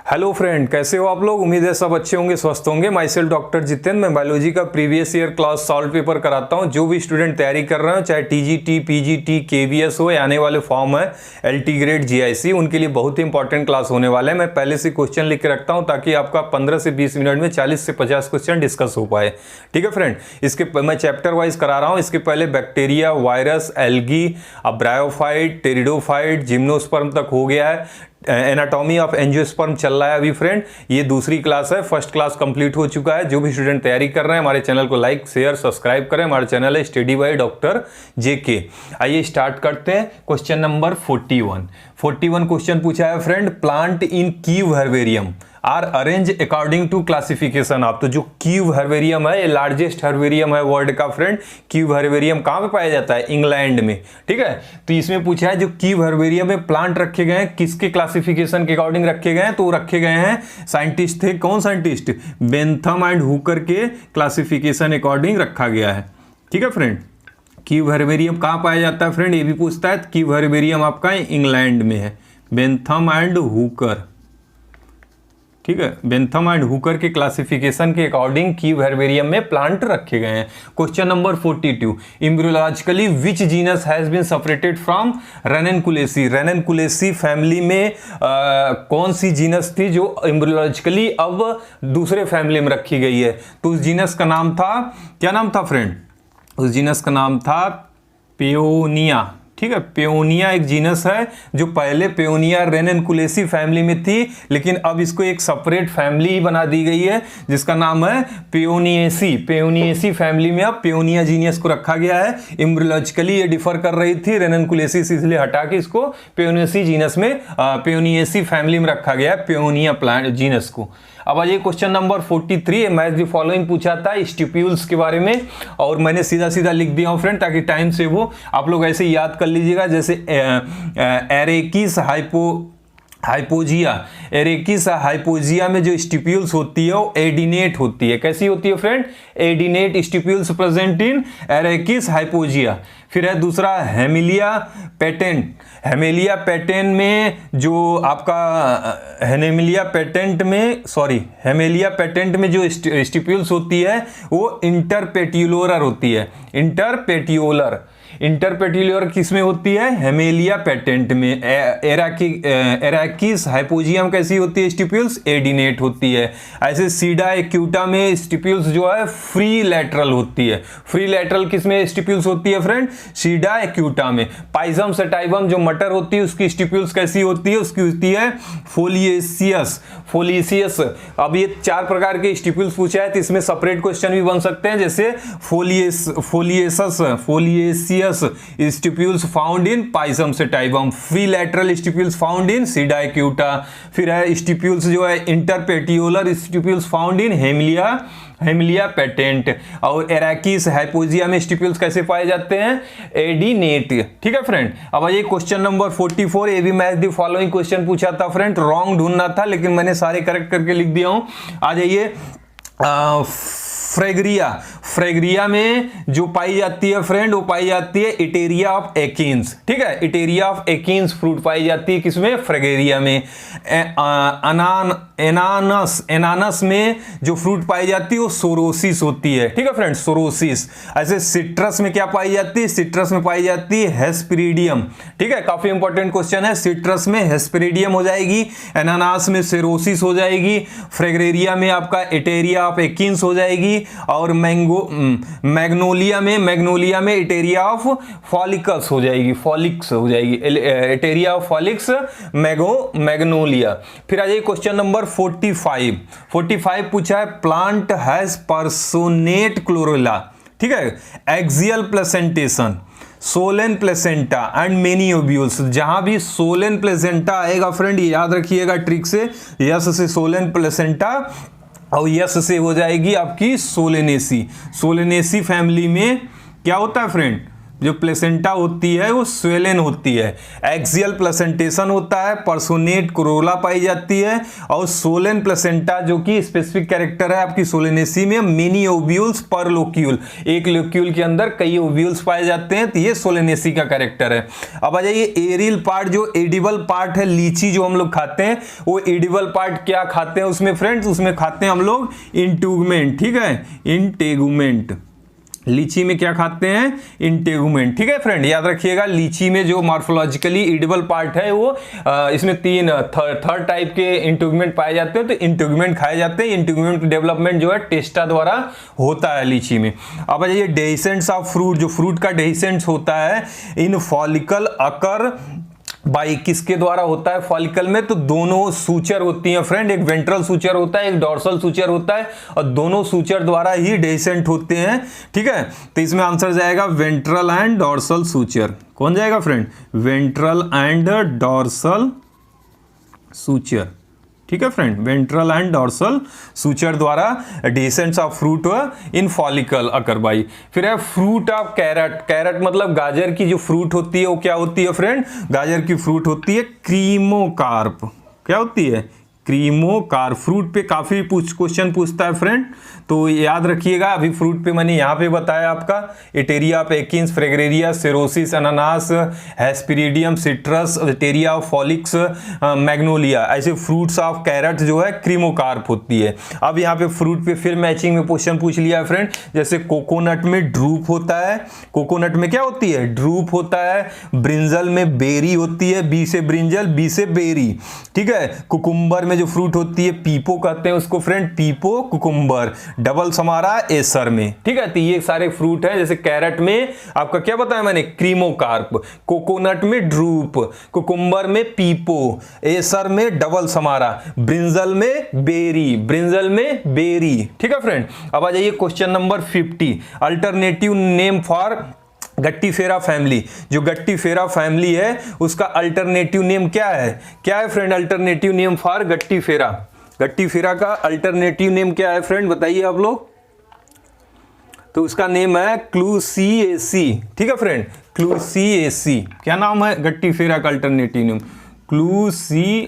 Hello friend, कैसे हो आप लोग। उम्मीद है सब अच्छे होंगे, स्वस्थ होंगे। My self doctor Jitendra. मैं बायोलॉजी का previous year class solve paper कराता हूं। जो भी स्टूडेंट तैयारी कर रहे हो, चाहे टीजीटी, पीजीटी, केवीएस हो या आने वाले फॉर्म है एलटी ग्रेड, जीआईसी, उनके लिए बहुत ही इंपॉर्टेंट क्लास होने वाला है। मैं पहले से क्वेश्चन लिख के रखता हूं ताकि आपका 15 से 20 मिनट में 40 से 50 क्वेश्चन डिस्कस हो पाए। ठीक है फ्रेंड, इसके मैं चैप्टर वाइज करा रहा हूँ। इसके पहले bacteria, virus, algae, bryophyte, pteridophyte, gymnosperm तक हो गया है। एनाटॉमी ऑफ एंजियोस्पर्म चल रहा है अभी फ्रेंड। ये दूसरी क्लास है, फर्स्ट क्लास कंप्लीट हो चुका है। जो भी स्टूडेंट तैयारी कर रहे हैं हमारे चैनल को लाइक, शेयर, सब्सक्राइब करें। हमारा चैनल है स्टडी बाय डॉक्टर जेके। आइए स्टार्ट करते हैं। क्वेश्चन नंबर 41 क्वेश्चन पूछा है friend. Plant in Kew herbarium are arrange according to classification of. तो जो कीव हर्बेरियम है, ये लार्जेस्ट हर्बेरियम है वर्ल्ड का फ्रेंड। कीव हर्बेरियम कहाँ पे पाया जाता है? इंग्लैंड में। ठीक है, तो इसमें पूछा है जो कीव हर्बेरियम में प्लांट रखे गए हैं किसके क्लासिफिकेशन के अकॉर्डिंग रखे गए हैं? तो रखे गए हैं, साइंटिस्ट थे। कौन साइंटिस्ट? बेंथम एंड हुकर के क्लासिफिकेशन अकॉर्डिंग रखा गया है। ठीक है फ्रेंड, कीव हर्बेरियम कहाँ पाया जाता है फ्रेंड? ये भी पूछता है। कीव हर्बेरियम आपका इंग्लैंड में है, बेंथम एंड हुकर। ठीक है, बेंथम एंड हुकर के क्लासिफिकेशन के अकॉर्डिंग कीव हर्बेरियम में प्लांट रखे गए हैं। Question number 42, embryologically which genus has been separated from Ranunculaceae. Ranunculaceae family में कौन सी जीनस थी जो एम्ब्रियोलॉजिकली अब दूसरे फैमिली में रखी गई है? तो उस जीनस का नाम था, क्या नाम था फ्रेंड? उस जीनस का नाम था पेओनिया। ठीक है, पेओनिया एक जीनस है जो पहले पेओनिया रेननकुलेसी फैमिली में थी, लेकिन अब इसको एक सेपरेट फैमिली बना दी गई है जिसका नाम है पेओनिएसी। पेओनिएसी फैमिली में अब पेओनिया जीनस को रखा गया है। एम्ब्रियोलॉजिकली ये डिफर कर रही थी रेननकुलेसी से, इसलिए हटा के इसको पेओनिएसी जीनस में, पेओनिएसी फैमिली में रखा गया है, पेओनिया प्लांट जीनस को। अब आइए question number 43, match the following पूछा था स्टिप्यूल्स के बारे में, और मैंने सीधा सीधा लिख दिया हूं फ्रेंड ताकि टाइम से वो आप लोग ऐसे याद कर लीजिएगा। जैसे एरेकिस हाइपोजिया, एरेकिस हाइपोजिया में जो स्टिप्यूल्स होती है वो एडिनेट होती है। कैसी होती है friend? Adnate stipules present in Arachis hypogaea. फिर है दूसरा हेमिलिया पेटेंट। हेमिलिया पेटेंट में जो आपका हेमिलिया पेटेंट में जो स्टिप्यूल्स होती है वो इंटरपेटियोलर होती है। इंटरपेटियोलर किसमें होती है? हेमिलिया पेटेंट में। एराकिस हाइपोजियम कैसी होती है? स्टिप्यूल्स एडिनेट होती है। ऐसे सीडा एक्यूटा में स्टिप्यूल्स जो है फ्री लैटरल होती है। फ्री लैटरल किसमें स्टिप्यूल्स होती है फ्रेंड? सीडा एक्यूटा में। पाइजम सेटाइवम जो मटर होती है उसकी स्टिप्यूल्स कैसी होती है? उसकी होती है फोलियसियस। अब ये 4 प्रकार के स्टिप्यूल्स पूछा है तो इसमें सेपरेट क्वेश्चन भी बन सकते हैं, जैसे foliaceous stipules found in Pisum sativum, free lateral stipules found in Sida acuta. फिर है स्टिप्यूल्स जो है interpetiolar stipules found in Hamelia patens. और एराकिस हाइपोजिया में स्टिप्यूल्स कैसे पाए जाते हैं? एडिनेट। ठीक है फ्रेंड, अब आइए क्वेश्चन नंबर 44, ये भी मैच द फॉलोइंग क्वेश्चन पूछा था फ्रेंड। रॉन्ग ढूंढना था लेकिन मैंने सारे करेक्ट करके लिख दिया हूं। आ जाइए, फ्रेगरिया में जो पाई जाती है फ्रेंड वो पाई जाती है इटेरिया ऑफ एकिन्स। ठीक है, इटेरिया ऑफ एकिन्स फ्रूट पाई जाती है किसमें? फ्रेगरिया में। एनानस में जो फ्रूट पाई जाती है वो सोरोसिस होती है। ठीक है फ्रेंड, सोरोसिस। ऐसे सिट्रस में क्या पाई जाती है? सिट्रस में पाई जाती है हेस्पेरिडियम। ठीक है, काफी इंपॉर्टेंट क्वेश्चन है। सिट्रस में हेस्पेरिडियम हो जाएगी, एनानास में सेरोसिस हो जाएगी, फ्रेगरिया में आपका इटेरिया ऑफ एकिन्स हो जाएगी, और मैग्नोलिया में इटेरिया ऑफ फॉलिक्स हो जाएगी, इटेरिया ऑफ फॉलिक्स मैग्नोलिया। फिर आ जाइए क्वेश्चन नंबर 45 पूछा है प्लांट हैज पर्सोनेट क्लोरेला। ठीक है, axial placentation, Solan placenta and many ovules. जहां भी सोलेन प्लेसेंटा आएगा फ्रेंड याद रखिएगा ट्रिक से, यस से सोलेन प्लेसेंटा और यस से हो जाएगी आपकी सोलेनेसी। सोलेनेसी फैमिली में क्या होता है फ्रेंड? जो प्लेसेंटा होती है वो स्वेलन होती है, एक्सियल प्लेसेंटेशन होता है, पर्सोनेट कोरोला पाई जाती है, और सोलेन प्लेसेंटा जो कि स्पेसिफिक कैरेक्टर है आपकी सोलेनेसी में, मिनी ओव्यूल्स पर लोक्यूल, एक लोक्यूल के अंदर कई ओव्यूल्स पाए जाते हैं, तो ये सोलेनेसी का कैरेक्टर है। अब आ जाइए एरियल पार्ट, जो एडिबल पार्ट है, लीची जो हम लोग खाते हैं वो एडिबल पार्ट क्या खाते हैं उसमें फ्रेंड्स, उसमें खाते हैं हम लोग इंटेगुमेंट, ठीक है, इंटेगुमेंट। लीची में क्या खाते हैं, इंटेगुमेंट, ठीक है फ्रेंड, याद रखिएगा। लीची में जो मॉर्फोलॉजिकली एडिबल पार्ट है वो इसमें तीन थर्ड टाइप के इंटेगुमेंट पाए जाते हैं, तो इंटेगुमेंट खाए जाते हैं। इंटेगुमेंट डेवलपमेंट जो है टेस्टा द्वारा होता है लीची में। अब ये डेहिसेंट्स ऑफ फ्रूट, जो फ्रूट का डेहिसेंट्स होता है इन फॉलिकल अकर बाई, किसके द्वारा होता है फॉलिकल में, तो दोनों सूचर होती हैं फ्रेंड, एक वेंट्रल सूचर होता है, एक डॉर्सल सूचर होता है, और दोनों सूचर द्वारा ही डेसेंट होते हैं, ठीक है। तो इसमें आंसर जाएगा वेंट्रल एंड डॉर्सल सूचर। कौन जाएगा friend, ventral and dorsal suture, ठीक है friend, ventral and dorsal suture द्वारा dehiscence of fruit in follicle occur by. फिर है फ्रूट ऑफ कैरेट, कैरेट मतलब गाजर की जो फ्रूट होती है वो क्या होती है फ्रेंड, गाजर की फ्रूट होती है क्रीमोकार्प। क्या होती है, क्रीमोकार्प। फ्रूट पे काफी क्वेश्चन पूछता है फ्रेंड, तो याद रखिएगा। अभी फ्रूट पे मैंने यहाँ पे बताया आपका एटेरिया ऑफ एकिन्स, फ्रेगरेरिया, सेरोसिस, अनानास, हेस्पिरिडियम, सिट्रस, एटेरिया ऑफ फॉलिक्स, मैग्नोलिया, ऐसे फ्रूट्स ऑफ कैरेट जो है क्रीमोकार्प होती है। अब यहाँ पे फ्रूट पे फिर मैचिंग में क्वेश्चन पूछ लिया है फ्रेंड, जैसे कोकोनट में ड्रूप होता है, कोकोनट में क्या होती है, ड्रूप होता है। ब्रिंजल में बेरी होती है, बी से ब्रिंजल, बी से बेरी, ठीक है। कुकुम्बर में जो फ्रूट होती है पीपो कहते हैं उसको friend, pepo cucumber. Double samara Acer में, ठीक है। तो ये सारे फ्रूट है, जैसे कैरेट में आपका क्या बताया मैंने, क्रीमोकार्प, कोकोनट में ड्रूप, कुकुम्बर में पीपो, एसर में डबल समारा, ब्रिंजल में बेरी, ब्रिंजल में बेरी, ठीक है फ्रेंड। अब आ जाइए question number 50, alternative name for Guttiferae family. जो गट्टीफेरा फैमिली है उसका अल्टरनेटिव नेम क्या है, क्या है फ्रेंड, अल्टरनेटिव नेम फॉर गट्टीफेरा। गट्टीफेरा का अल्टरनेटिव नेम क्या है फ्रेंड, बताइए आप लोग। तो उसका नेम है क्लूसिएसी, ठीक है फ्रेंड, क्लूसिएसी। क्या नाम है गट्टीफेरा का अल्टरनेटिव नेम, क्लूसिएसी,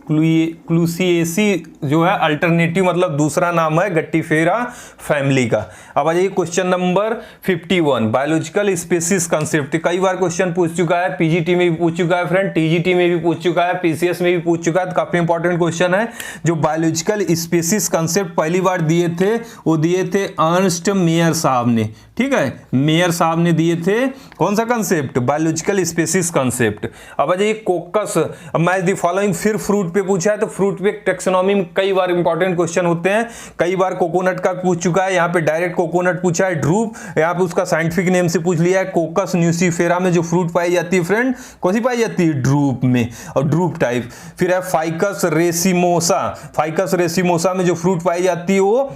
क्लूसिएसी जो है अल्टरनेटिव मतलब दूसरा नाम है गट्टीफेरा फैमिली का। अब आ जाइए question number 51, biological species concept. कई बार क्वेश्चन पूछ चुका है, पीजीटी में भी पूछ चुका है फ्रेंड, टीजीटी में भी पूछ चुका है, पीसीएस में भी पूछ चुका है, तो काफी इंपॉर्टेंट क्वेश्चन है। जो बायोलॉजिकल स्पीसीज कंसेप्ट पहली बार दिए थे वो दिए थे अर्नस्ट मेयर साहब ने, ठीक है, मेयर साहब ने दिए थे। कौन सा कंसेप्ट, बायोलॉजिकल स्पीसीज कंसेप्ट। अब आ जाइए कोकस, मैच द फॉलोइंग, फिर फ्रूट पे पूछा है, तो फ्रूट पे टेक्सोनॉमी में कई बार इंपॉर्टेंट क्वेश्चन होते हैं। कई बार कोकोनट का पूछ चुका है, यहाँ पे डायरेक्ट कोकोनट पूछा है, ड्रूप, यहाँ पे उसका साइंटिफिक नेम से पूछ लिया है। कोकस न्यूसीफेरा में जो फ्रूट पाई जाती है फ्रेंड, कौन सी पाई जाती है, ड्रूप में, और ड्रूप टाइप। फिर है फाइकस रेसिमोसा, फाइकस रेसिमोसा में जो फ्रूट पाई जाती है वो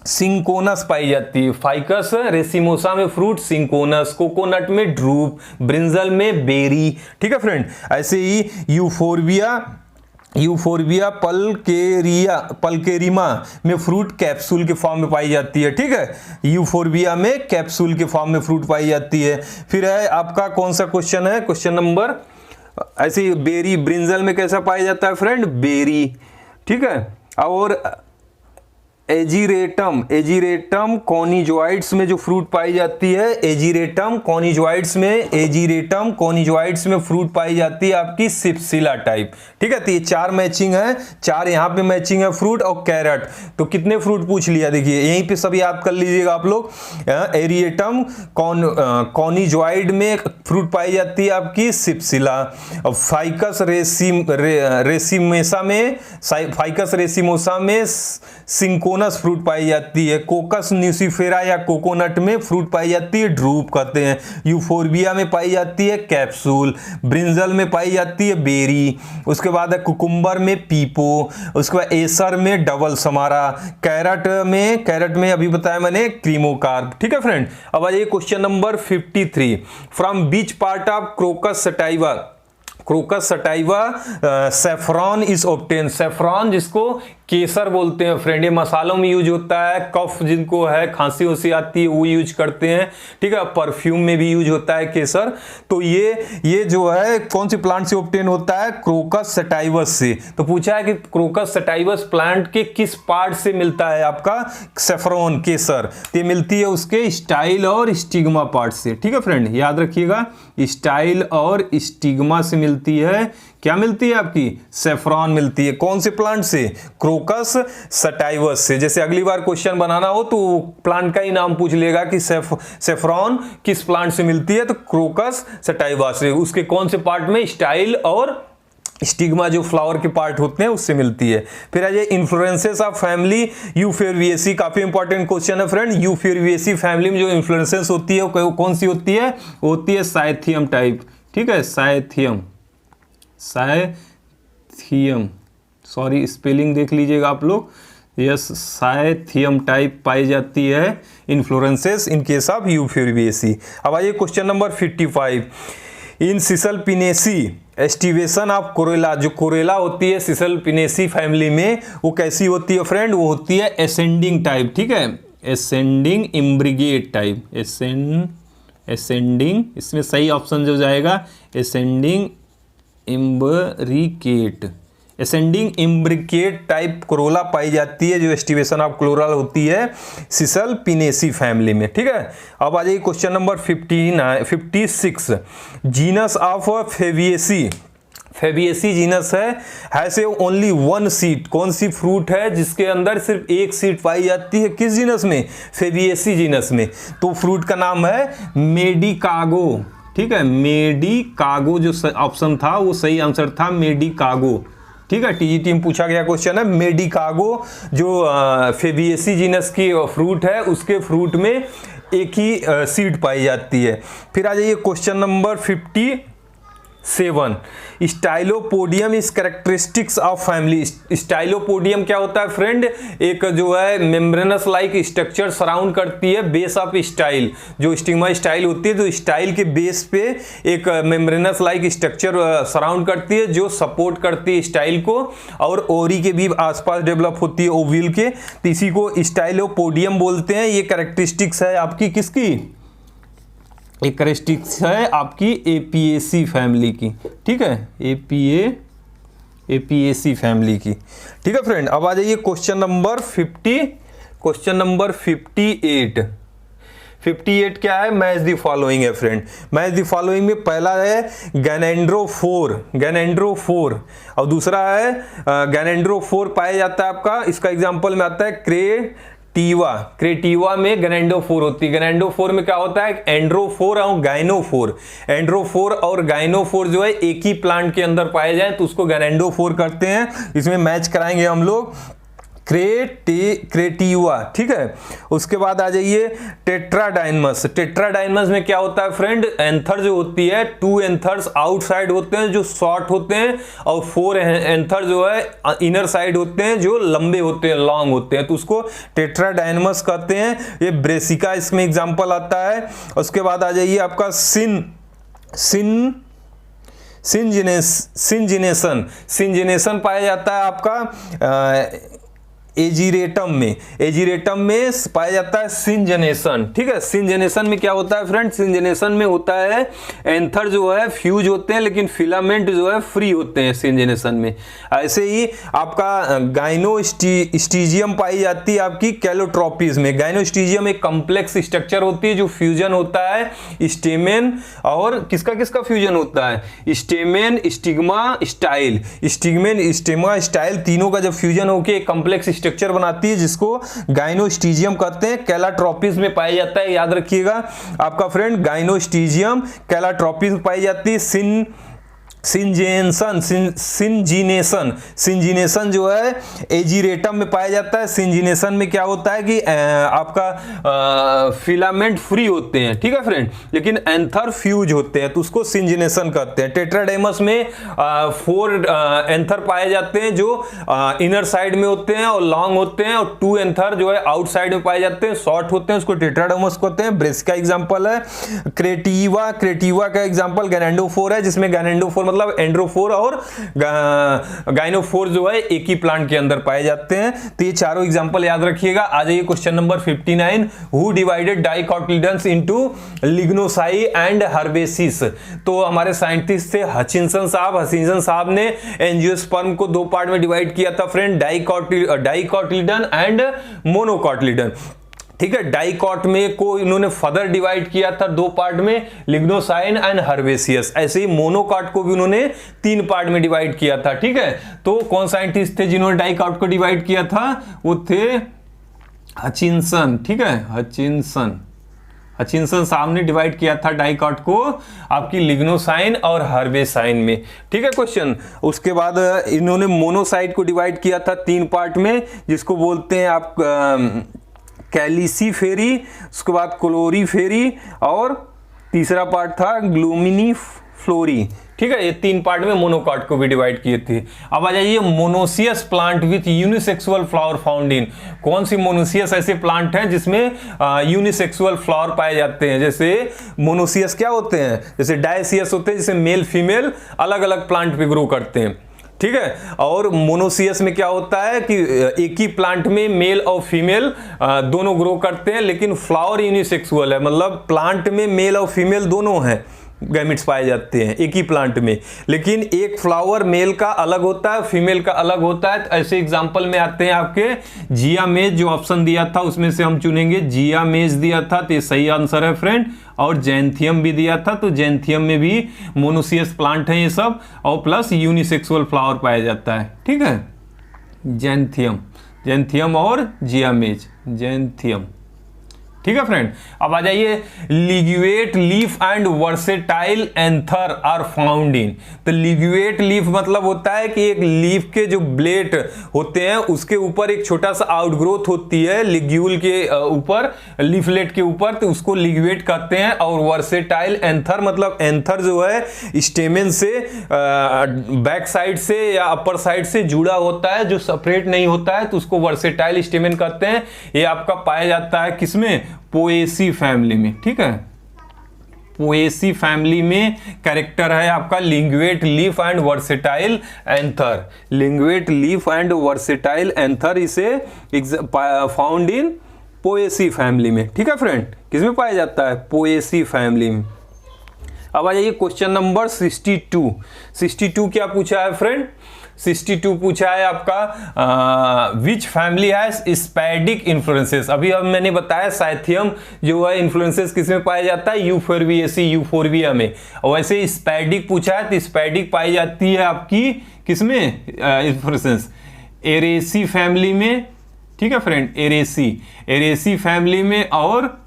सिंकोनस पाई जाती है। फाइकस रेसिमोसा में फ्रूट सिंकोनस, कोकोनट में ड्रूप, ब्रिंजल में बेरी, ठीक है फ्रेंड। ऐसे ही यूफोर्बिया पल्केरिमा में फ्रूट कैप्सूल के फॉर्म में पाई जाती है, ठीक है। यूफोर्बिया में कैप्सूल के फॉर्म में फ्रूट पाई जाती है। फिर है आपका कौन सा क्वेश्चन है, क्वेश्चन नंबर, ऐसे ही बेरी, ब्रिंजल में कैसा पाया जाता है फ्रेंड, बेरी, ठीक है। और एजीरेटम कॉनिजॉइड्स में जो फ्रूट पाई जाती है, एजीरेटम कॉनिजॉइड्स में फ्रूट पाई जाती है आपकी सिप्सिला टाइप, ठीक है। तो ये चार मैचिंग है, चार यहाँ पे मैचिंग है, फ्रूट और कैरेट। तो कितने फ्रूट पूछ लिया, देखिए यहीं पे सब याद कर लीजिएगा आप लोग। एरिएटम कॉनिजॉइड में फ्रूट पाई जाती है आपकी सिप्सिला। फाइकस रेसिमोसा में सिंकोनस फ्रूट पाई जाती है। कोकस न्यूसीफेरा या कोकोनट में फ्रूट पाई जाती है, ड्रूप कहते हैं। यूफोर्बिया में पाई जाती है कैप्सूल, ब्रिंजल में पाई जाती है बेरी, उसके बाद है कुकुम्बर में पीपो, उसके बाद एसर में डबल समारा, कैरेट में अभी बताया मैंने क्रीमोकार्प, ठीक है फ्रेंड। अब आ जाइए question number 53, from beach part of crocus sativa, crocus sativa saffron is obtain. Saffron जिसको केसर बोलते हैं फ्रेंड, ये मसालों में यूज होता है, कफ जिनको है खांसी वांसी आती है वो यूज करते हैं, ठीक है। परफ्यूम में भी यूज होता है केसर। तो ये जो है कौन सी प्लांट से ऑब्टेन होता है, क्रोकस सटाइवस से। तो पूछा है कि क्रोकस सटाइवस प्लांट के किस पार्ट से मिलता है आपका सेफ्रॉन केसर, तो ये मिलती है उसके स्टाइल और स्टिग्मा पार्ट से, ठीक है फ्रेंड, याद रखिएगा, स्टाइल और स्टिग्मा से मिलती है। क्या मिलती है आपकी, सेफ्रॉन मिलती है। कौन से प्लांट से, क्रोकस सटाइवस से। जैसे अगली बार क्वेश्चन बनाना हो तो प्लांट का ही नाम पूछ लेगा कि सेफ्रॉन किस प्लांट से मिलती है, तो क्रोकस सटाइवा से। उसके कौन से पार्ट में, स्टाइल और स्टिग्मा जो फ्लावर के पार्ट होते हैं उससे मिलती है। फिर आ जाए इन्फ्लोरेंसेस ऑफ फैमिली यूफोरबिएसी, काफी इंपॉर्टेंट क्वेश्चन है फ्रेंड। यूफोरबिएसी फैमिली में जो इन्फ्लोरेंसेस होती है वो कौन सी होती है, होती है साइथियम टाइप, ठीक है, साइथियम, सॉरी स्पेलिंग देख लीजिएगा आप लोग, यस, साइथियम टाइप पाई जाती है inflorescences in case of Euphorbiaceae. अब आइए question number 55। In Caesalpiniaceae aestivation of corolla, जो कोरेला होती है सिसल पिनेसी फैमिली में वो कैसी होती है फ्रेंड, वो होती है एसेंडिंग टाइप, ठीक है, एसेंडिंग इम्ब्रिगेट टाइप, एसेंडिंग, इसमें सही ऑप्शन जो जाएगा ascending imbricate, ascending imbricate type corolla पाई जाती है जो एस्टिवेशन ऑफ क्लोरल होती है सिसल पिनेसी फैमिली में, ठीक है। अब आ जाइए question number 56। Genus of फेबिएसी, फेबिएसी genus है से ओनली वन सीड, कौन सी फ्रूट है जिसके अंदर सिर्फ एक सीड पाई जाती है, किस जीनस में, फेबिएसी जीनस में। तो फ्रूट का नाम है मेडिकागो, ठीक है, मेडिकागो जो ऑप्शन था वो सही आंसर था, मेडिकागो, ठीक है। टीजीटी में पूछा गया क्वेश्चन है, मेडिकागो जो फेबिएसी जीनस की फ्रूट है उसके फ्रूट में एक ही सीड पाई जाती है। फिर आ जाइए question number 57। Stylopodium is characteristics of family. Stylopodium क्या होता है फ्रेंड, एक जो है मेम्ब्रेनस लाइक स्ट्रक्चर सराउंड करती है बेस ऑफ स्टाइल, जो स्टिग्मा स्टाइल होती है तो स्टाइल के बेस पे एक मेम्ब्रेनस लाइक स्ट्रक्चर सराउंड करती है जो सपोर्ट करती है स्टाइल को, और ओरी के भी आसपास डेवलप होती है ओव्यूल के, तो इसी को स्टाइलोपोडियम बोलते हैं। ये कैरेक्टरिस्टिक्स है आपकी किसकी, एक कैरेक्टरिस्टिक्स है आपकी एपिएसी फैमिली की, ठीक है, एपिएसी फैमिली की, ठीक है फ्रेंड। अब आ जाइए क्वेश्चन नंबर 58। 58 क्या है, मैच द फॉलोइंग है फ्रेंड। मैच द फॉलोइंग में पहला है गैनेंड्रोफोर, और दूसरा है गैनेंड्रोफोर पाया जाता है आपका, इसका एग्जांपल में आता है क्रेटिवा में गैनेंडोफोर होती है। गैनेंडोफोर में क्या होता है, एंड्रोफोर और गाइनोफोर, एंड्रोफोर और गाइनोफोर जो है एक ही प्लांट के अंदर पाए जाए तो उसको गैनेंडोफोर करते हैं। इसमें मैच कराएंगे हम लोग क्रेटिवा, ठीक है। उसके बाद आ जाइए टेट्राडाइनमस। टेट्राडाइनमस में क्या होता है फ्रेंड, एंथर जो होती है 2 एंथर्स आउटसाइड होते हैं जो शॉर्ट होते हैं, और 4 एंथर जो है इनर साइड होते हैं जो लंबे होते हैं, लॉन्ग होते हैं, तो उसको टेट्राडाइनमस कहते हैं। ये ब्रेसिका इसमें एग्जांपल आता है। उसके बाद आ जाइए आपका सिंजिनेशन पाया जाता है आपका एजिरेटम में पाया जाता है सिंजनेशन, ठीक है। सिंजनेशन में क्या होता है फ्रेंड, सिंजनेशन में होता है एंथर जो है फ्यूज होते हैं लेकिन फिलामेंट जो है फ्री होते हैं सिंजनेशन में। ऐसे ही आपका गाइनोस्टीजियम पाई जाती है आपकी कैलोट्रोपिस में। गाइनोस्टीजियम एक कॉम्प्लेक्स स्ट्रक्चर होती है जो फ्यूजन होता है स्टेमेन और किसका फ्यूजन होता है, स्टेमेन स्टिग्मा स्टाइल तीनों का जब फ्यूजन होकर एक कॉम्प्लेक्स स्ट्रक्चर बनाती है जिसको गाइनोस्टीजियम कहते हैं। कैलाट्रोपिस में पाया जाता है, याद रखिएगा आपका फ्रेंड, गाइनोस्टीजियम कैलाट्रोपिस में पाई जाती है। सिंजिनेशन जो है एजिरेटम में पाया जाता है। सिंजिनेशन में क्या होता है कि आपका फिलामेंट फ्री होते हैं, ठीक है फ्रेंड, लेकिन एंथर फ्यूज होते हैं तो उसको सिंजिनेशन कहते हैं। टेट्राडाइमस में 4 एंथर पाए जाते हैं जो इनर साइड में होते हैं और लॉन्ग होते हैं, और 2 एंथर जो है आउटसाइड में पाए जाते हैं, शॉर्ट होते हैं, उसको टेट्राडाइमस कहते हैं। ब्रेसिका एग्जांपल है क्रेटिवा का एग्जांपल गैनेंडोफोर है, जिसमें गैनेंडोफोर मतलब एंड्रोफोर और गाइनोफोर जो है एक ही प्लांट के अंदर पाए जाते हैं। तो ये चारों एग्जांपल याद रखिएगा। आ जाइए question number 59, who divided dicotyledons into Lignosae and Herbaceae. तो हमारे साइंटिस्ट थे हचिंसन साहब। हचिंसन साहब ने एंजियोस्पर्म को दो पार्ट में डिवाइड किया था फ्रेंड, डाइकोटिलीडन एंड मोनोकोटिलीडन। ठीक है, डाइकॉट में को इन्होंने फर्दर डिवाइड किया था दो पार्ट में, लिग्नोसाइन एंड हर्बेसियस। ऐसे ही मोनोकॉट को भी उन्होंने तीन पार्ट में डिवाइड किया था। ठीक है, तो कौन साइंटिस्ट थे जिन्होंने डाइकॉट को डिवाइड किया था? वो थे हचिंसन। ठीक है, हचिंसन साहब ने डिवाइड किया था डाइकॉट को आपकी लिग्नोसाइन और हर्बेसाइन में। ठीक है क्वेश्चन। उसके बाद इन्होंने मोनोसाइट को डिवाइड किया था तीन पार्ट में, जिसको बोलते हैं आप कैलिसीफेरी, उसके बाद क्लोरीफेरी और तीसरा पार्ट था ग्लूमिनीफ्लोरी। ठीक है, ये तीन पार्ट में मोनोकॉट को भी डिवाइड किए थे। अब आ जाइए monoecious plant with unisexual flower found in. कौन सी मोनोसियस ऐसे प्लांट हैं जिसमें यूनिसेक्सुअल फ्लावर पाए जाते हैं? जैसे मोनोसियस क्या होते हैं? जैसे डायसियस होते हैं, जैसे मेल फीमेल अलग अलग प्लांट पे ग्रो करते हैं। ठीक है, और मोनोसियस में क्या होता है कि एक ही प्लांट में मेल और फीमेल दोनों ग्रो करते हैं, लेकिन फ्लावर यूनिसेक्सुअल है, मतलब प्लांट में मेल और फीमेल दोनों हैं, गैमेट्स पाए जाते हैं एक ही प्लांट में, लेकिन एक फ्लावर मेल का अलग होता है, फीमेल का अलग होता है। तो ऐसे एग्जांपल में आते हैं आपके जियामेज, जो ऑप्शन दिया था उसमें से हम चुनेंगे जियामेज दिया था, तो ये सही आंसर है फ्रेंड। और जैंथियम भी दिया था, तो जैंथियम में भी मोनोसियस प्लांट है ये सब, और प्लस यूनिसेक्सुअल फ्लावर पाया जाता है। ठीक है, जैंथियम और जियामेज, जैंथियम। ठीक है फ्रेंड। अब आ जाइए ligulate leaf and versatile anther are found in. तो लिग्यूएट लीफ मतलब होता है कि एक लीफ के जो ब्लेड होते हैं उसके ऊपर एक छोटा सा आउटग्रोथ होती है बैक्टीरियल के ऊपर, लीफलेट के ऊपर, तो उसको लिग्यूएट कहते हैं। और वर्सेटाइल एंथर मतलब एंथर जो है स्टेमेन से बैक साइड से या अपर साइड से जुड़ा होता है, जो सेपरेट नहीं होता है, तो उसको वर्सेटाइल स्टेमेन कहते हैं। ये आपका पाया जाता है किसमें? पोएसी फैमिली में। ठीक है, पोएसी फैमिली में कैरेक्टर है आपका ligulate leaf and versatile anther. Ligulate leaf and versatile anther इसे फाउंड इन पोएसी फैमिली में। ठीक है फ्रेंड, किसमें पाया जाता है? पोएसी फैमिली में। अब आ जाइए क्वेश्चन नंबर 62। 62 क्या पूछा है फ्रेंड? 62 पूछा है आपका विच फैमिली हैज स्पैडिक इन्फ्लुएंसेस। अभी अब मैंने बताया साइथियम जो है इन्फ्लुएंसेस किसमें पाया जाता है? यूफोरबिएसी, यूफोरबिया में। और वैसे स्पैडिक पूछा है, तो स्पैडिक पाई जाती है आपकी किसमें इन्फ्लुएंसेस? एरेसी फैमिली में। ठीक है फ्रेंड, एरेसी फैमिली में और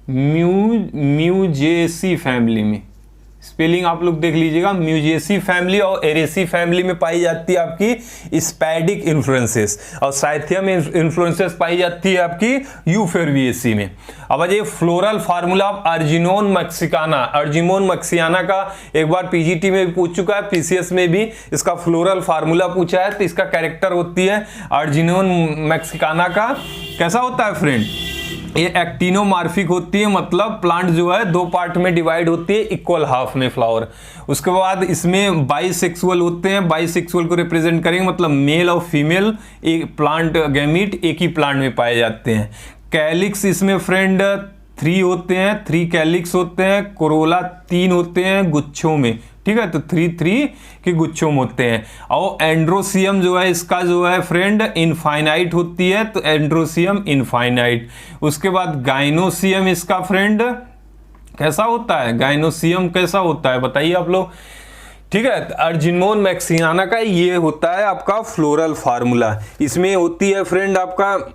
म्यूजेसी फैमिली में। स्पेलिंग आप लोग देख लीजिएगा, म्यूजेसी फैमिली और एरेसी फैमिली में पाई जाती है आपकी स्पैडिक इन्फ्लुएंसेस, और साइथियम इन्फ्लुएंसेस पाई जाती है आपकी यूफोरबिएसी में। अब ये floral formula of Argemone mexicana. Argemone mexicana का एक बार पीजीटी में भी पूछ चुका है, पीसीएस में भी इसका फ्लोरल फार्मूला पूछा है। तो इसका कैरेक्टर होती है अर्जिनोन मैक्सिकाना का कैसा होता है फ्रेंड? ये एक्टिनोमार्फिक होती है, मतलब प्लांट जो है दो पार्ट में डिवाइड होती है, इक्वल हाफ में फ्लावर। उसके बाद इसमें बाइसेक्सुअल होते हैं, बाइसेक्सुअल को रिप्रेजेंट करेंगे, मतलब मेल और फीमेल एक प्लांट गैमीट एक ही प्लांट में पाए जाते हैं। कैलिक्स इसमें फ्रेंड 3 होते हैं, 3 कैलिक्स होते हैं। कोरोला 3 होते हैं गुच्छों में। ठीक है, तो 3 के गुच्छों में होते हैं। और एंड्रोसियम जो है इसका जो है फ्रेंड इनफाइनाइट होती है, तो एंड्रोसियम इनफाइनाइट। उसके बाद गाइनोसियम इसका फ्रेंड कैसा होता है? गाइनोसियम कैसा होता है बताइए आप लोग। ठीक है, अर्जिनोन मैक्सिकाना का ये होता है आपका फ्लोरल फार्मूला। इसमें होती है फ्रेंड आपका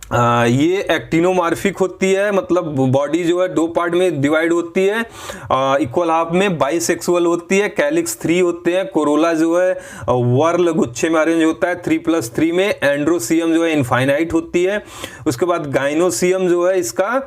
ये एक्टिनोमार्फिक होती है, मतलब बॉडी जो है दो पार्ट में डिवाइड होती है, इक्वल हाफ में। बाइसेक्सुअल होती है, कैलिक्स 3 होते हैं। कोरोला जो है वर्ल गुच्छे में अरेंज होता है 3+3 में। एंड्रोसियम जो है इनफाइनाइट होती है। उसके बाद गाइनोसियम जो है इसका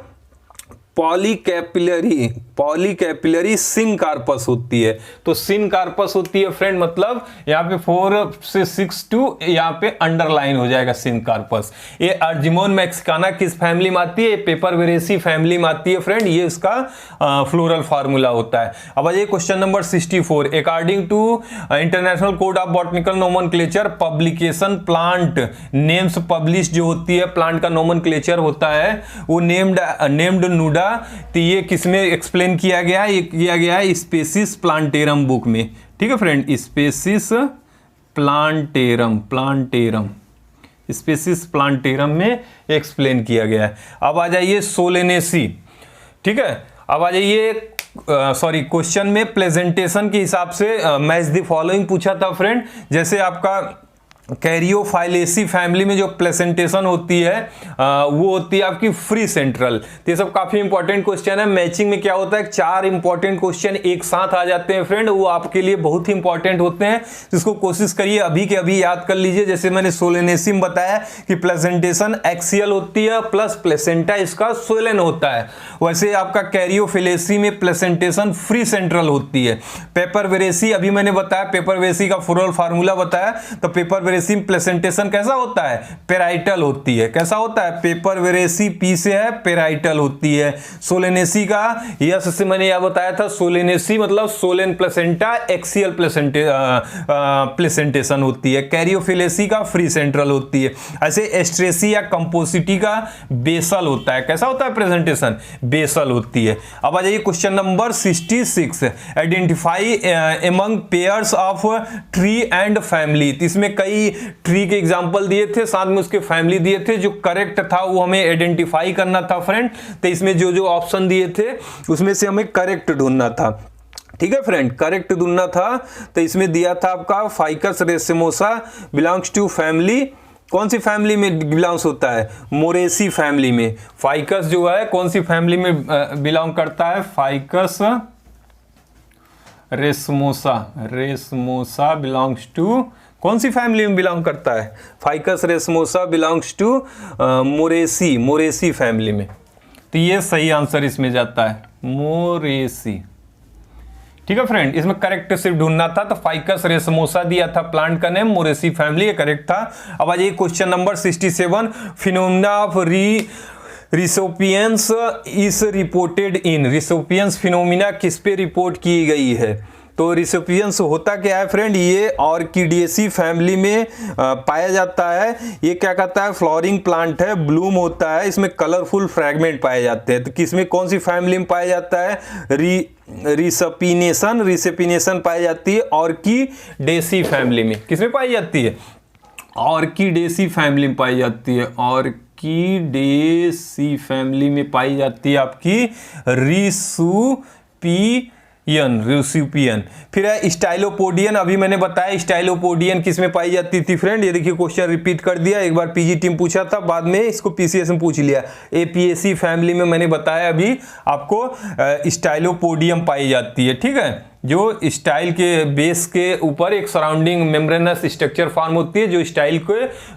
पॉलीकैपिलरी सिनकार्पस होती है। तो सिनकार्पस होती है फ्रेंड, मतलब यहाँ पे 4 से 6 टू यहाँ पे अंडरलाइन हो जाएगा सिनकार्पस। ये अर्जिमोन मैक्सिकाना किस फैमिली में आती है? पेपरवेरेसी फैमिली में आती है फ्रेंड। ये इसका फ्लोरल फार्मूला होता है। अब आइए question number 64। According to international code of botanical nomenclature publication plant names publish जो होती है, प्लांट का नोमेनक्लेचर होता है वो नेम्ड नूडा। तो ये किसमें एक्सप्लेन किया गया है? ये किया गया है स्पेसिस प्लांटेरम बुक में। ठीक है friend, species plantarum species plantarum में एक्सप्लेन किया गया है। अब आ जाइए सोलेनेसी। ठीक है, अब आ जाइए सॉरी क्वेश्चन में प्रेजेंटेशन के हिसाब से मैच द फॉलोइंग पूछा था फ्रेंड। जैसे आपका कैरियोफाइलेसी फैमिली में जो प्लेसेंटेशन होती है वो होती है आपकी फ्री सेंट्रल। तो ये सब काफी इंपॉर्टेंट क्वेश्चन है। मैचिंग में क्या होता है, 4 इंपॉर्टेंट क्वेश्चन एक साथ आ जाते हैं फ्रेंड, वो आपके लिए बहुत ही इंपॉर्टेंट होते हैं। जिसको कोशिश करिए अभी के अभी याद कर लीजिए। जैसे मैंने सोलेनेसी में बताया कि प्लेसेंटेशन एक्सियल होती है प्लस प्लेसेंटा इसका सोलेन होता है, वैसे आपका कैरियोफिलेसी में प्लेसेंटेशन फ्री सेंट्रल होती है। पेपरवेरेसी अभी मैंने बताया, पेपरवेरेसी का फ्लोरल फार्मूला बताया। तो पेपरवेरेसी प्लेसेंटेशन कैसा होता है? पेराइटल होती है। कैसा होता है? पेपरवेरेसी पी से है, पेराइटल होती है। सोलेनेसी का यस से मैंने यह बताया था, सोलेनेसी मतलब सोलेन प्लेसेंटा एक्सियल प्लेसेंटेशन होती है। कैरियोफिलेसी का फ्री सेंट्रल होती है। ऐसे एस्ट्रेसी या कंपोसिटी का बेसल होता है। कैसा होता है प्रेजेंटेशन? बेसल होती है। अब आ जाइए question number 66। Identify among pairs of tree and family. इसमें कई ट्री के एग्जांपल दिए थे, साथ में उसके फैमिली दिए थे। जो करेक्ट था वो हमें आइडेंटिफाई करना था फ्रेंड। तो इसमें जो जो ऑप्शन दिए थे उसमें से हमें करेक्ट ढूंढना था। ठीक है फ्रेंड, करेक्ट ढूंढना था। तो इसमें दिया था आपका ficus racemosa belongs to family. कौन सी फैमिली में बिलोंग्स होता है? मोरेसी फैमिली में। फाइकस जो है कौन सी फैमिली में बिलोंग करता है? फाइकस रेसमोसा बिलोंग्स टू कौन सी फैमिली में बिलोंग करता है? Ficus racemosa belongs to Moraceae family में। तो ये सही आंसर इसमें जाता है, मोरेसी। ठीक है फ्रेंड, इसमें करेक्ट सिर्फ ढूंढना था। तो फाइकस रेसमोसा दिया था प्लांट का नेम, मोरेसी फैमिली, ये करेक्ट था। अब आ जाइए question number 67। Phenomena of resupination is reported in. Resupination phenomena किस पे रिपोर्ट की गई है? तो रिसिपियंस होता क्या है फ्रेंड? ये ऑर्किडेसी फैमिली में पाया जाता है। ये क्या कहता है? फ्लोरिंग प्लांट है, ब्लूम होता है, इसमें कलरफुल फ्रैगमेंट पाए जाते हैं। तो किसमें कौन सी फैमिली में पाया जाता है? रिसेपिनेशन पाई जाती है ऑर्किडेसी फैमिली में। किसमें पाई जाती है? ऑर्किडेसी फैमिली में पाई जाती है। ऑर्किडेसी फैमिली में पाई जाती है आपकी रिसुपियन। फिर है स्टाइलोपोडियन। अभी मैंने बताया स्टाइलोपोडियन किस में पाई जाती थी फ्रेंड। ये देखिए क्वेश्चन रिपीट कर दिया, एक बार पीजीटी में पूछा था, बाद में इसको पीसीएस में पूछ लिया। एपीएससी फैमिली में मैंने बताया अभी आपको स्टाइलोपोडियम पाई जाती है। ठीक है, जो स्टाइल के बेस के ऊपर एक सराउंडिंग मेम्ब्रेनस स्ट्रक्चर फॉर्म होती है जो स्टाइल को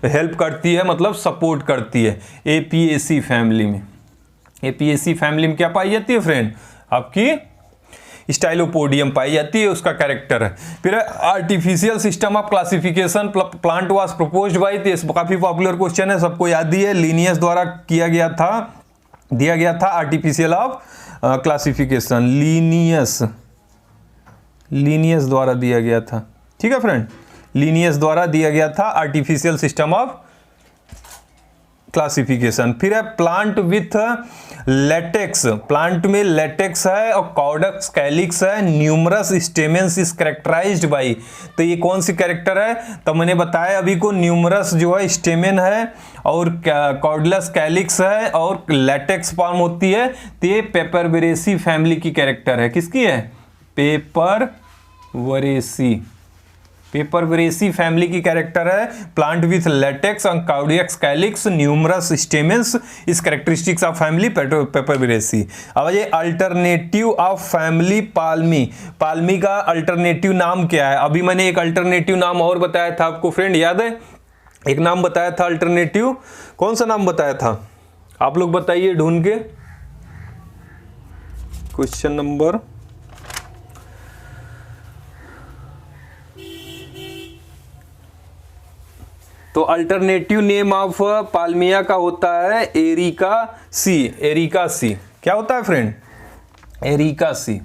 हेल्प करती है, मतलब सपोर्ट करती है। एपीएससी फैमिली में, एपीएससी फैमिली में क्या पाई जाती है फ्रेंड? आपकी स्टाइलोपोडियम पाई जाती है, उसका कैरेक्टर है। फिर artificial system of classification plant was proposed by. काफी पॉपुलर क्वेश्चन है, सबको याद ही है। लिनियस द्वारा दिया गया था आर्टिफिशियल ऑफ क्लासिफिकेशन। लीनियस द्वारा दिया गया था। ठीक है फ्रेंड, लीनियस द्वारा दिया गया था आर्टिफिशियल सिस्टम ऑफ क्लासिफिकेशन। फिर है प्लांट विथ लेटेक्स। प्लांट में लेटेक्स है और कॉर्डक्स कैलिक्स है, numerous stamens is characterised by. तो ये कौन सी कैरेक्टर है? तो मैंने बताया अभी को, न्यूमरस जो है स्टेमेन है और कॉर्डलस कैलिक्स है और लेटेक्स फॉर्म होती है। तो ये पेपरवेरेसी फैमिली की कैरेक्टर है। किसकी है? पेपरवेरेसी फैमिली की कैरेक्टर है। प्लांट विथ लेटेक्स और कॉर्डियक्स कैलिक्स, न्यूमरस स्टेमेंस इस कैरेक्टरिस्टिक्स ऑफ फैमिली पेपरवेरेसी। अब ये अल्टरनेटिव ऑफ फैमिली पाल्मी। पाल्मी का अल्टरनेटिव नाम क्या है? अभी मैंने एक अल्टरनेटिव नाम और बताया था आपको फ्रेंड, याद है? एक नाम बताया था अल्टरनेटिव, कौन सा नाम बताया था? आप लोग बताइए ढूंढ के, क्वेश्चन नंबर तो अल्टरनेटिव नेम ऑफ पाल्मिया का होता है एरिका सी। एरिका सी क्या होता है फ्रेंड? एरिका सी,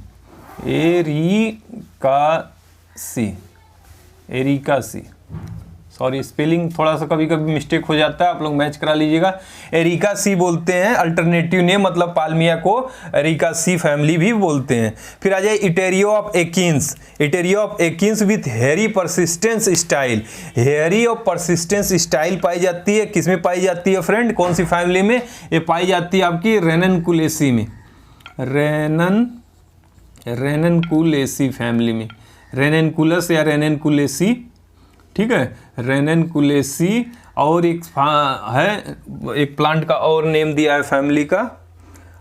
एरिका सी, एरिका सी। सॉरी स्पेलिंग थोड़ा सा कभी कभी मिस्टेक हो जाता है, आप लोग मैच करा लीजिएगा। एरिका सी बोलते हैं अल्टरनेटिव नेम, मतलब पाल्मिया को एरिका सी फैमिली भी बोलते हैं। फिर आ जाए etaerio of achenes. Etaerio of achenes with hairy persistence style. Hairy और परसिस्टेंस स्टाइल पाई जाती है, किसमें पाई जाती है फ्रेंड? कौन सी फैमिली में? ये पाई जाती है आपकी रेननकुलेसी में, रेननकुलेसी फैमिली में। रेननकुलस या रेननकुलेसी, ठीक है, रेननकुलेसी। और एक है, एक प्लांट का और नेम दिया है फैमिली का,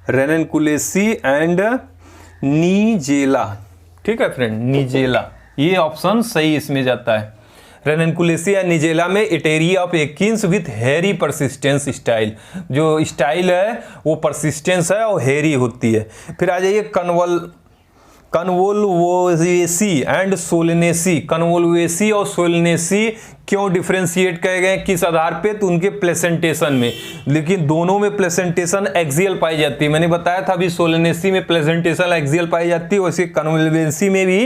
रेननकुलेसी एंड नीजेला। ठीक है फ्रेंड, नीजेला, ये ऑप्शन सही इसमें जाता है। रेननकुलेसी या नीजेला में etaerio of achenes with hairy persistence style. जो स्टाइल है वो परसिस्टेंस है और हेयरी होती है। फिर आ जाइए कन्वोल्वेसी एंड सोलेनेसी। कन्वोल्वेसी और सोलेनेसी क्यों डिफरेंशिएट किए गए, किस आधार पे? तो उनके प्लेसेंटेशन में, लेकिन दोनों में प्लेसेंटेशन एक्सियल पाई जाती है। मैंने बताया था अभी सोलेनेसी में प्लेसेंटेशन एक्सियल पाई जाती है, वैसे कन्वोल्वेसी में भी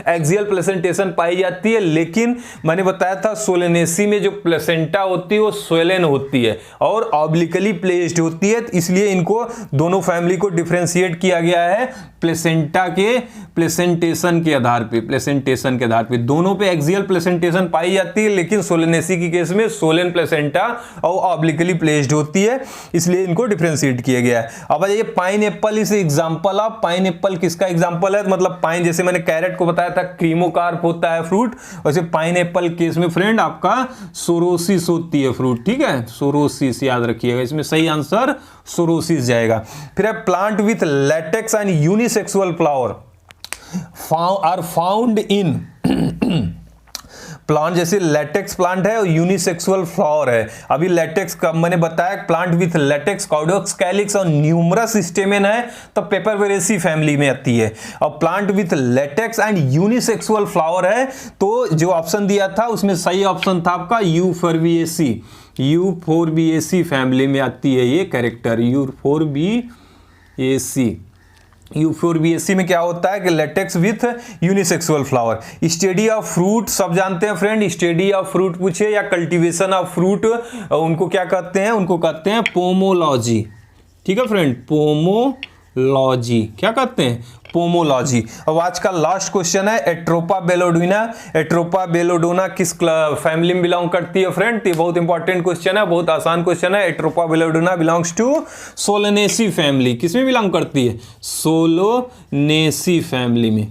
एक्सियल प्लेसेंटेशन पाई जाती है, लेकिन मैंने बताया था सोलेनेसी में जो प्लेसेंटा होती है वो स्वेलन होती है और ऑब्लिकली प्लेस्ड होती है, इसलिए इनको दोनों फैमिली को डिफरेंशिएट किया गया है प्लेसेंटा के प्लेसेंटेशन के आधार पे। प्लेसेंटेशन के आधार पे दोनों पे एक्सियल प्लेसेंटेशन पाई जाती है, लेकिन सोलेनेसी की केस में सोलेन प्लेसेंटा और ऑब्लिकली प्लेस्ड होती है, इसलिए इनको डिफरेंशिएट किया गया है। अब ये pine Apple is example of, pine Apple किसका एग्जांपल है? मतलब पाइन, जैसे मैंने कैरेट को बताया था क्रीमोकार्प होता है फ्रूट, वैसे पाइन एप्पल केस में फ्रेंड आपका सोरोसिस होती है फ्रूट। ठीक है, सोरोसिस याद रखिएगा, इसमें सही आंसर सोरोसिस जाएगा। फिर है plant with latex and unisexual flower are found in. Plant जैसे लेटेक्स प्लांट है और यूनिसेक्सुअल फ्लावर है। अभी लेटेक्स का मैंने बताया प्लांट विथ लेटेक्स, कॉर्डोक्स कैलिक्स और न्यूमरस स्टेमेन है तो पेपरवेरेसी फैमिली में आती है। और plant with latex and unisexual flower है तो जो ऑप्शन दिया था उसमें सही ऑप्शन था आपका यूफोरबिएसी। यूफोरबिएसी फैमिली में आती है ये कैरेक्टर, यूफोरबिएसी। यूफोरबिएसी में क्या होता है कि latex with unisexual flower. Study of fruit सब जानते हैं फ्रेंड, स्टडी ऑफ फ्रूट पूछे या कल्टीवेशन ऑफ फ्रूट, उनको क्या कहते हैं? उनको कहते हैं पोमोलॉजी। ठीक है फ्रेंड, पोमोलॉजी क्या कहते हैं? पोमोलॉजी। अब आज का लास्ट क्वेश्चन है एट्रोपा बेलोडोना। एट्रोपा बेलोडोना किस फैमिली में बिलोंग करती है फ्रेंड? ये बहुत इंपॉर्टेंट क्वेश्चन है, बहुत आसान क्वेश्चन है। Atropa belladonna belongs to Solanaceae family. किसमें बिलोंग करती है? सोलोनेसी फैमिली में।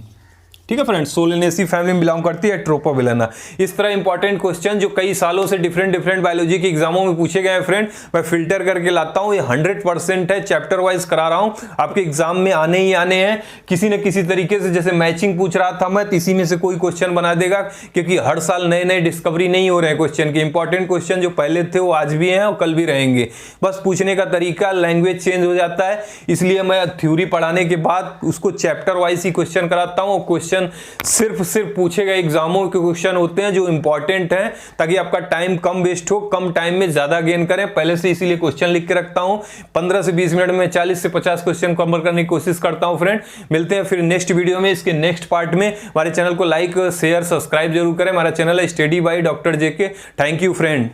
ठीक है फ्रेंड्स, सोलेनेसी फैमिली में बिलोंग करती है ट्रोपोबिलाना। इस तरह इंपॉर्टेंट क्वेश्चन जो कई सालों से डिफरेंट बायोलॉजी के एग्जामों में पूछे गए हैं फ्रेंड, मैं फिल्टर करके लाता हूं। ये 100% है, चैप्टर वाइज करा रहा हूं, आपके एग्जाम में आने ही आने हैं किसी न किसी तरीके से। जैसे मैचिंग पूछ रहा था मैं, इसी में से कोई क्वेश्चन बना देगा, क्योंकि हर साल नए नए डिस्कवरी नहीं हो रहे हैं क्वेश्चन के। इंपॉर्टेंट क्वेश्चन जो पहले थे वो आज भी हैं और कल भी रहेंगे, बस पूछने का तरीका, लैंग्वेज चेंज हो जाता है। इसलिए मैं थ्योरी पढ़ाने के बाद उसको चैप्टर वाइज ही क्वेश्चन कराता हूँ। क्वेश्चन सिर्फ पूछे गए एग्जामों के क्वेश्चन होते हैं जो इंपॉर्टेंट हैं, ताकि आपका टाइम कम वेस्ट हो, कम टाइम में ज्यादा गेन करें। पहले से इसीलिए क्वेश्चन लिख के रखता हूं। 15 से 20 मिनट में 40 से 50 क्वेश्चन कवर करने की कोशिश करता हूं फ्रेंड। मिलते हैं फिर नेक्स्ट वीडियो में, इसके नेक्स्ट पार्ट में। हमारे चैनल को लाइक शेयर सब्सक्राइब जरूर करें। हमारा चैनल है study by doctor JK. Thank you friend.